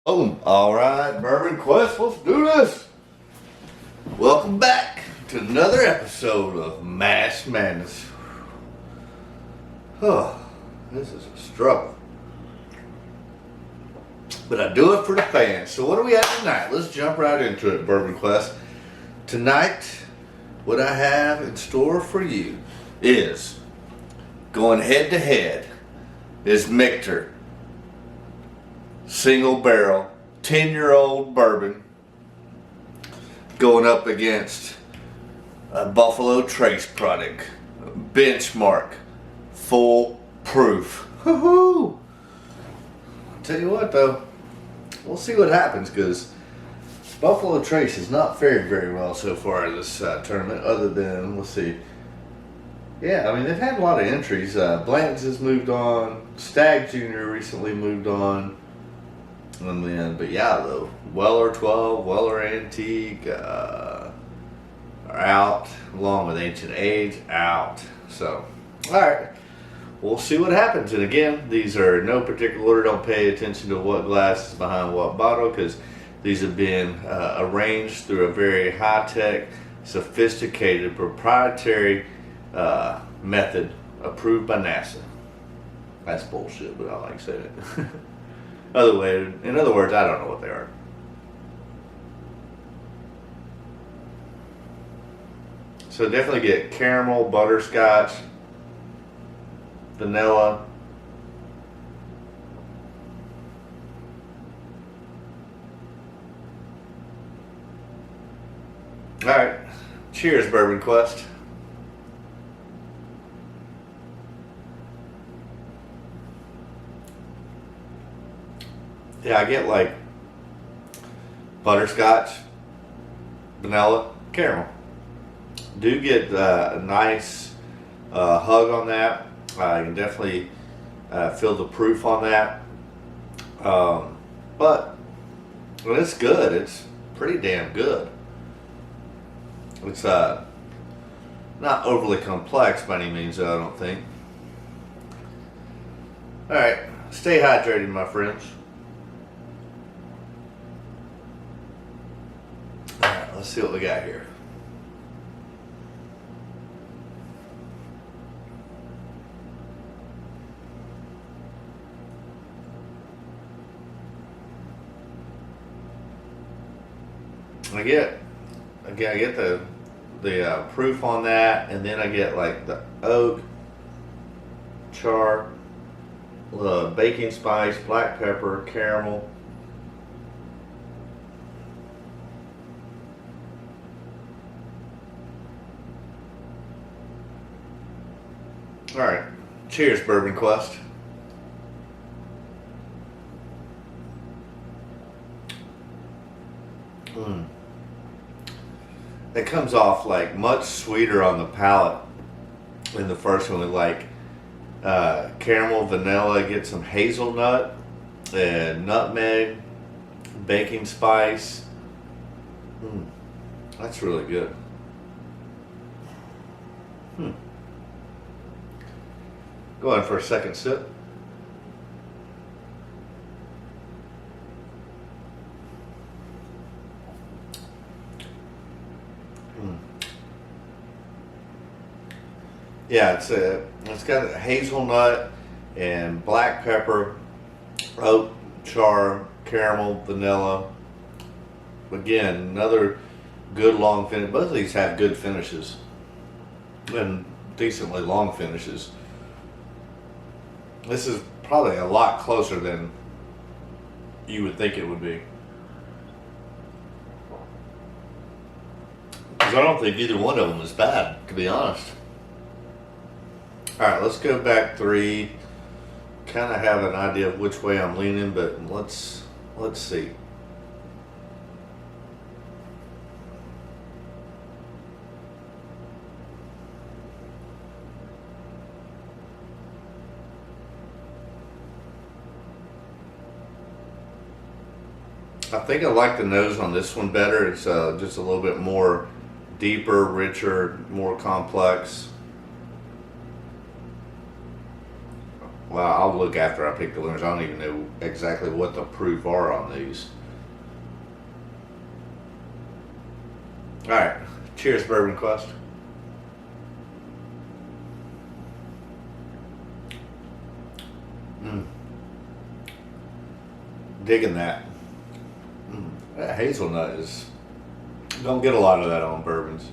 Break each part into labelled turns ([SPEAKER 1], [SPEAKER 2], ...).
[SPEAKER 1] Boom. All right, Bourbon Quest, let's do this. Welcome back to another episode of Mash Madness. Oh, this is a struggle. But I do it for the fans. So what do we have tonight? Let's jump right into it, Bourbon Quest. Tonight, what I have in store for you is going head to head is Michter. Single barrel, 10-year-old bourbon going up against a Buffalo Trace product, benchmark, full proof. Woohoo! Tell you what though, we'll see what happens because Buffalo Trace has not fared very well so far in this tournament. Other than, let's see. Yeah, I mean they've had a lot of entries. Blanton's has moved on. Stagg Jr. recently moved on. And then, but yeah, though, Weller 12, Weller Antique are out, along with Ancient Age out. So, all right, we'll see what happens. And again, these are no particular order. Don't pay attention to what glass is behind what bottle, because these have been arranged through a very high-tech, sophisticated, proprietary method approved by NASA. That's bullshit, but I like saying it. In other words, I don't know what they are. So definitely get caramel, butterscotch, vanilla. All right, cheers, Bourbon Quest. Yeah, I get like butterscotch, vanilla, caramel. Do get a nice hug on that. You can definitely feel the proof on that. But it's good. It's pretty damn good. It's not overly complex by any means, I don't think. All right, stay hydrated, my friends. Let's see what we got here. I get the proof on that, and then I get like the oak, char, baking spice, black pepper, caramel. All right, cheers, Bourbon Quest. It comes off like much sweeter on the palate than the first one, with like caramel, vanilla, get some hazelnut, and nutmeg, baking spice. That's really good. Go ahead for a second sip. Yeah, it's got hazelnut and black pepper, oak, char, caramel, vanilla. Again, another good long finish. Both of these have good finishes and decently long finishes. This is probably a lot closer than you would think it would be. Because I don't think either one of them is bad, to be honest. All right, let's go back three. Kind of have an idea of which way I'm leaning, but let's see. I think I like the nose on this one better. It's just a little bit more deeper, richer, more complex. Well, I'll look after I pick the winners. I don't even know exactly what the proof are on these. All right, cheers, Bourbon Quest. Digging that. That hazelnut is, don't get a lot of that on bourbons.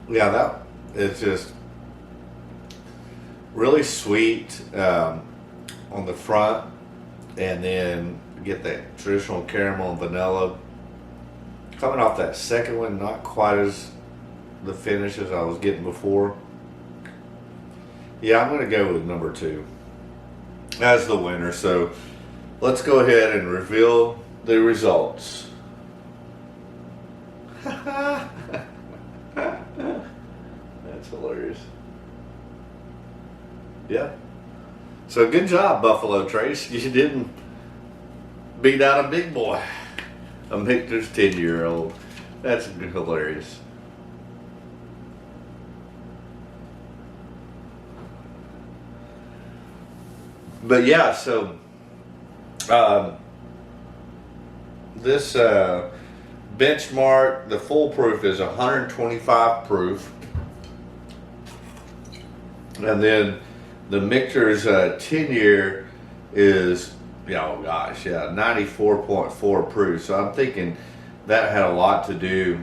[SPEAKER 1] Yeah, that is just really sweet on the front, and then get that traditional caramel and vanilla. Coming off that second one, not quite as the finish as I was getting before. Yeah, I'm going to go with number 2 as the winner. So let's go ahead and reveal the results. That's hilarious. Yeah. So good job, Buffalo Trace. You didn't beat out a big boy. A Michter's 10-year-old. That's hilarious. But yeah, so this benchmark, the full proof is 125 proof. And then the Michter's 10-year is, oh gosh, yeah, 94.4 proof. So I'm thinking that had a lot to do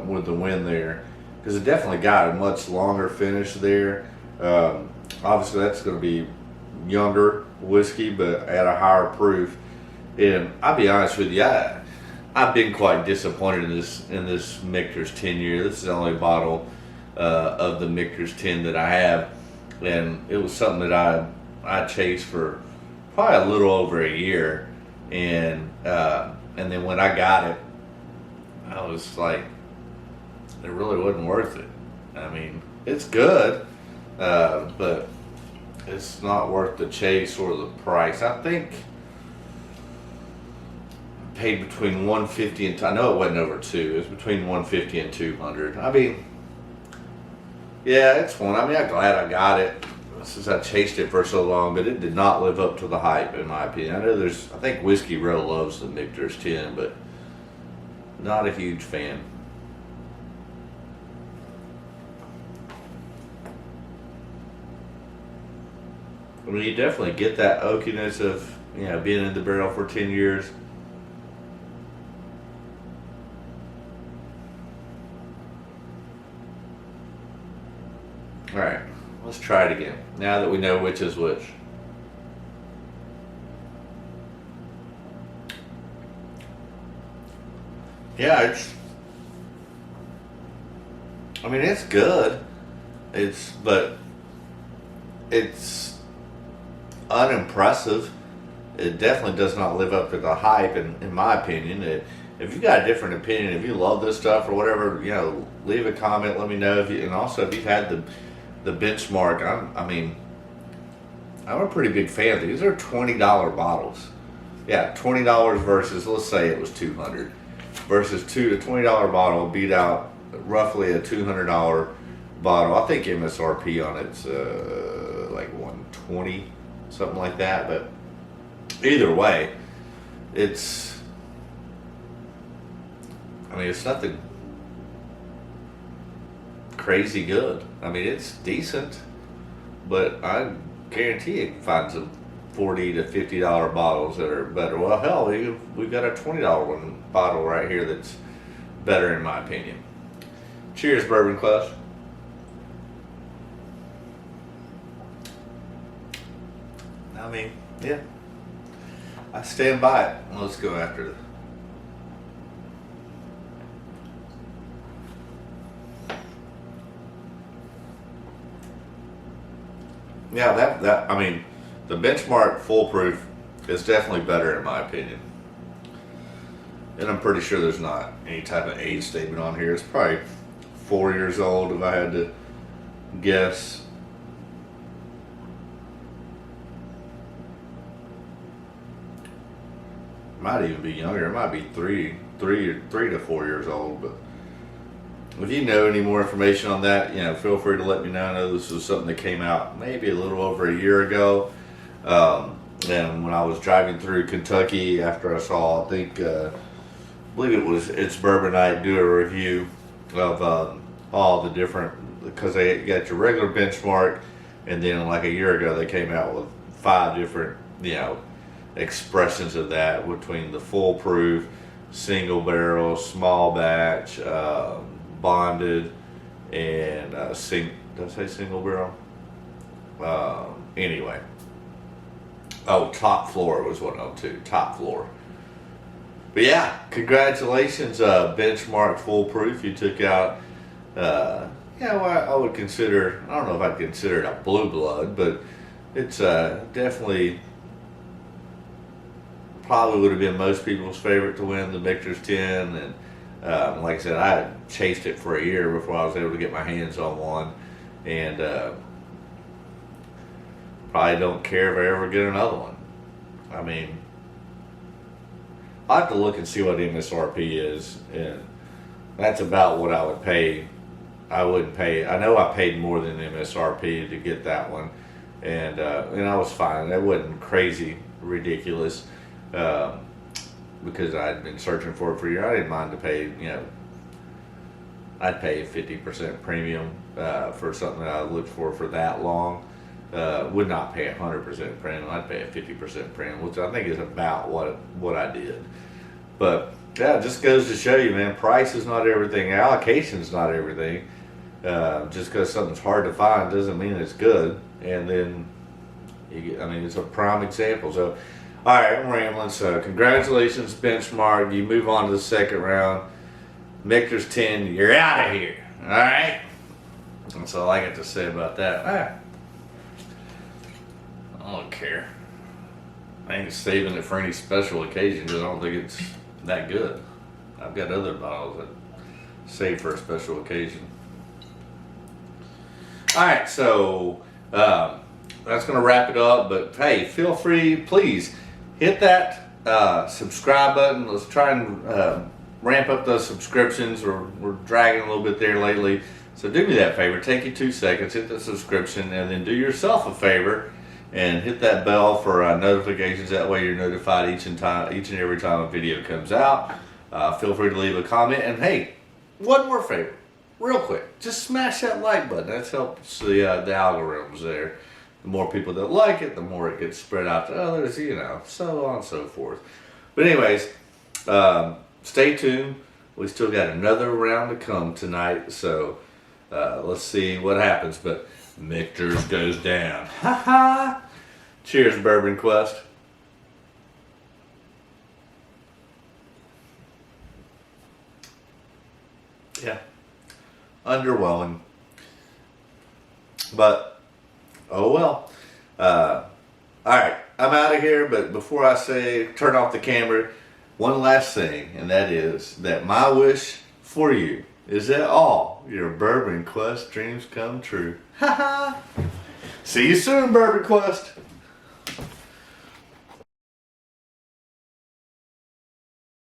[SPEAKER 1] with the win there, because it definitely got a much longer finish there. Obviously, that's going to be younger whiskey, but at a higher proof. And I'll be honest with you, I've been quite disappointed in this Michter's 10-year. This is the only bottle of the Michter's 10 that I have, and it was something that I chased for probably a little over a year, and then when I got it, I was like, it really wasn't worth it. I mean, it's good, but it's not worth the chase or the price. I think I paid between $150 and I know it wasn't over 2. It was between $150 and $200. I mean, yeah, it's one. I mean, I'm glad I got it since I chased it for so long, but it did not live up to the hype, in my opinion. I know I think Whiskey Row loves the Michter's 10, but not a huge fan. I mean, you definitely get that oakiness of, being in the barrel for 10 years. All right, let's try it again, now that we know which is which. Yeah, it's good. But it's unimpressive. It definitely does not live up to the hype, in my opinion. If you got a different opinion, if you love this stuff or whatever, leave a comment. Let me know and also if you've had the benchmark. I'm a pretty big fan. These are $20 bottles. Yeah, $20 versus, let's say it was $200, versus the $20 bottle beat out roughly a $200 bottle. I think MSRP on it's like $120, something like that. But either way, it's nothing crazy good. It's decent, but I guarantee you can find some $40 to $50 bottles that are better. Well, hell, we've got a $20 one bottle right here that's better, in my opinion. Cheers, Bourbon Club. Yeah, I stand by it. Let's go after it. Yeah, the benchmark full proof is definitely better, in my opinion. And I'm pretty sure there's not any type of age statement on here. It's probably 4 years old if I had to guess. Might even be younger. It might be three to 4 years old. But if you know any more information on that, feel free to let me know. I know this was something that came out maybe a little over a year ago. And when I was driving through Kentucky after I saw, I believe it's Bourbon Night, do a review of all the different, because they got your regular benchmark, and then like a year ago they came out with 5 different expressions of that, between the full proof, single barrel, small batch, bonded, and did I say single barrel? Anyway. Oh, top floor was one of them too. Top floor. But yeah, congratulations, benchmark foolproof. You took out, I would consider, I don't know if I'd consider it a blue blood, but it's definitely probably would have been most people's favorite to win the Michter's 10. And like I said, I chased it for a year before I was able to get my hands on one. And probably don't care if I ever get another one. I mean, I have to look and see what MSRP is, and that's about what I would pay. I wouldn't pay. I know I paid more than MSRP to get that one, and I was fine. That wasn't crazy ridiculous, because I'd been searching for it for a year. I didn't mind to pay. I'd pay a 50% premium for something that I looked for that long. Would not pay 100% premium. I'd pay a 50% premium, which I think is about what I did. But yeah, it just goes to show you, man, price is not everything. Allocation is not everything. Just because something's hard to find doesn't mean it's good. And then, it's a prime example. So, all right, I'm rambling. So, congratulations, benchmark. You move on to the second round. Michter's 10. You're out of here. All right. That's all I got to say about that. I don't care. I ain't saving it for any special occasion because I don't think it's that good. I've got other bottles that save for a special occasion. Alright, so that's going to wrap it up. But hey, feel free, please hit that subscribe button. Let's try and ramp up those subscriptions. We're dragging a little bit there lately. So do me that favor. Take you 2 seconds, hit the subscription, and then do yourself a favor and hit that bell for notifications. That way you're notified each and every time a video comes out. Feel free to leave a comment. And hey, one more favor, real quick. Just smash that like button. That helps the algorithms there. The more people that like it, the more it gets spread out to others, so on and so forth. But anyways, stay tuned. We still got another round to come tonight. So let's see what happens. But Michter's goes down. Ha ha! Cheers, Bourbon Quest. Yeah. Underwhelming. But, oh well. Alright, I'm out of here, but before I turn off the camera, one last thing, and that is that my wish for you is that all your Bourbon Quest dreams come true. Ha ha! See you soon, Bourbon Quest.